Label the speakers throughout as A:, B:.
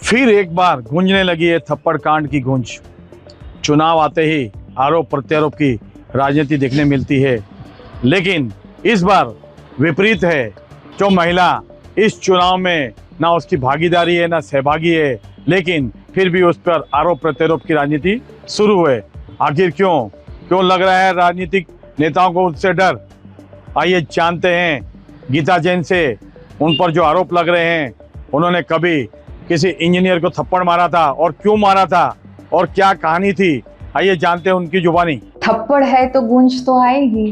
A: फिर एक बार गूंजने लगी है थप्पड़ कांड की गूंज। चुनाव आते ही आरोप प्रत्यारोप की राजनीति देखने मिलती है, लेकिन इस बार विपरीत है। जो महिला इस चुनाव में ना उसकी भागीदारी है ना सहभागी है, लेकिन फिर भी उस पर आरोप प्रत्यारोप की राजनीति शुरू है। आखिर क्यों लग रहा है राजनीतिक नेताओं को उससे डर? आइए जानते हैं गीता जैन से। उन पर जो आरोप लग रहे हैं, उन्होंने कभी किसी इंजीनियर को थप्पड़ मारा था और क्यों मारा था और क्या कहानी थी, आइए जानते हैं उनकी जुबानी।
B: थप्पड़ है तो गूंज तो आएगी।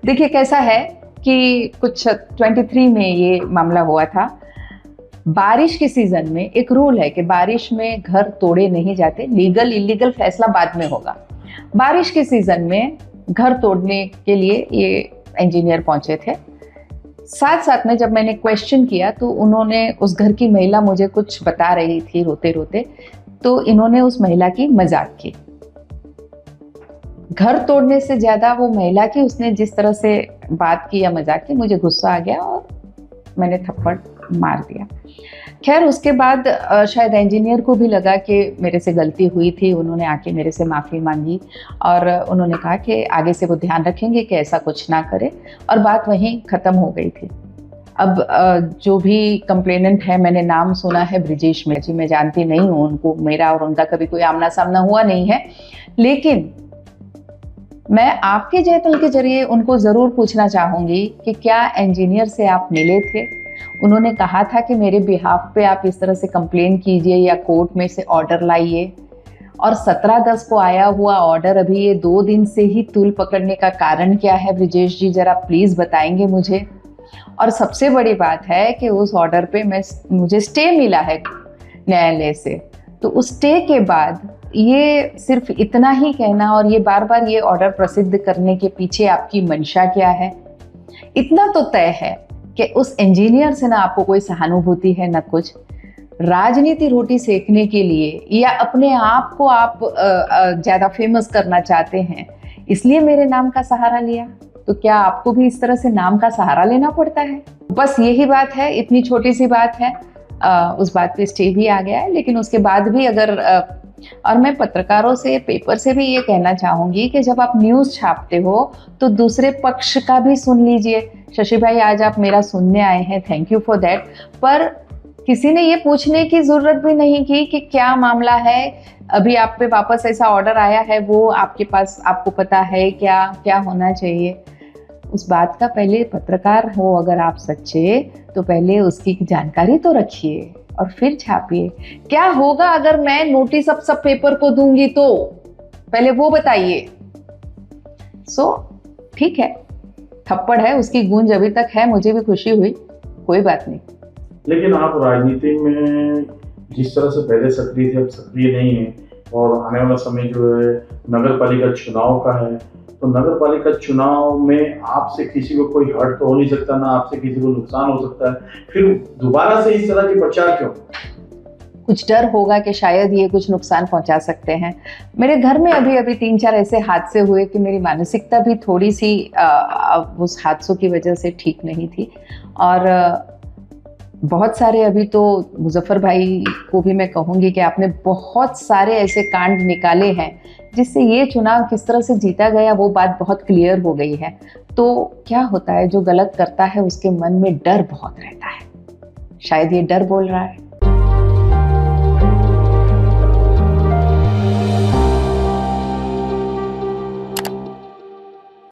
B: देखिए कैसा है कि कुछ 23 में ये मामला हुआ था। बारिश के सीजन में एक रूल है कि बारिश में घर तोड़े नहीं जाते, लीगल इलीगल फैसला बाद में होगा। बारिश के सीजन में घर तोड़ने के लिए ये इंजीनियर पहुंचे थे। साथ साथ में जब मैंने क्वेश्चन किया तो उन्होंने, उस घर की महिला मुझे कुछ बता रही थी रोते रोते, तो इन्होंने उस महिला की मजाक की। घर तोड़ने से ज्यादा वो महिला की, उसने जिस तरह से बात की या मजाक की, मुझे गुस्सा आ गया और मैंने थप्पड़ मार दिया। खैर उसके बाद शायद इंजीनियर को भी लगा कि मेरे से गलती हुई थी। उन्होंने आके मेरे से माफ़ी मांगी और उन्होंने कहा कि आगे से वो ध्यान रखेंगे कि ऐसा कुछ ना करे, और बात वहीं ख़त्म हो गई थी। अब जो भी कंप्लेनेंट है, मैंने नाम सुना है ब्रिजेश में जी, मैं जानती नहीं हूँ उनको, मेरा और उनका कभी कोई आमना सामना हुआ नहीं है, लेकिन मैं आपके चैनल के जरिए उनको ज़रूर पूछना चाहूँगी कि क्या इंजीनियर से आप मिले थे? उन्होंने कहा था कि मेरे बिहाफ पे आप इस तरह से कंप्लेन कीजिए या कोर्ट में से ऑर्डर लाइए, और 17/10 को आया हुआ ऑर्डर अभी ये 2 दिन से ही तूल पकड़ने का कारण क्या है ब्रिजेश जी, ज़रा प्लीज़ बताएंगे मुझे। और सबसे बड़ी बात है कि उस ऑर्डर पे मुझे स्टे मिला है न्यायालय से, तो उस स्टे के बाद ये सिर्फ इतना ही कहना और ये बार बार ये ऑर्डर प्रसिद्ध करने के पीछे आपकी मंशा क्या है? इतना तो तय है कि उस इंजीनियर से ना आपको कोई सहानुभूति है ना कुछ। राजनीति रोटी सेकने के लिए या अपने आप को आप ज़्यादा फेमस करना चाहते हैं, इसलिए मेरे नाम का सहारा लिया। तो क्या आपको भी इस तरह से नाम का सहारा लेना पड़ता है? बस यही बात है, इतनी छोटी सी बात है। उस बात पे स्टे भी आ गया है, लेकिन उसके बाद भी अगर और मैं पत्रकारों से, पेपर से भी ये कहना चाहूँगी कि जब आप न्यूज़ छापते हो तो दूसरे पक्ष का भी सुन लीजिए। शशि भाई आज आप मेरा सुनने आए हैं, थैंक यू फॉर दैट, पर किसी ने ये पूछने की ज़रूरत भी नहीं की कि क्या मामला है, अभी आप पे वापस ऐसा ऑर्डर आया है, वो आपके पास, आपको पता है क्या होना चाहिए? उस बात का पहले पत्रकार हो अगर आप सच्चे, तो पहले उसकी जानकारी तो रखिए और फिर छापिए। क्या होगा अगर मैं नोटिस अब सब पेपर को दूंगी तो पहले वो बताइए। ठीक है, थप्पड़ है, उसकी गूंज अभी तक है, मुझे भी खुशी हुई, कोई बात नहीं।
A: लेकिन आप राजनीति में जिस तरह से पहले सक्रिय थे, अब सक्रिय नहीं है, और आने वाला समय जो है नगर पालिका चुनाव का है, तो नगर पालिका चुनाव में आपसे किसी को कोई हर्ट तो हो नहीं सकता, ना आपसे किसी को नुकसान हो सकता है, फिर दोबारा से इस तरह के प्रचार क्यों?
B: कुछ डर होगा कि शायद ये कुछ नुकसान पहुंचा सकते हैं। मेरे घर में अभी 3-4 ऐसे हादसे हुए कि मेरी मानसिकता भी थोड़ी सी उस हादसों की वजह से ठीक नहीं थी, और बहुत सारे, अभी तो मुजफ्फर भाई को भी मैं कहूँगी कि आपने बहुत सारे ऐसे कांड निकाले हैं जिससे ये चुनाव किस तरह से जीता गया वो बात बहुत क्लियर हो गई है। तो क्या होता है, जो गलत करता है उसके मन में डर बहुत रहता है, शायद ये डर बोल रहा है।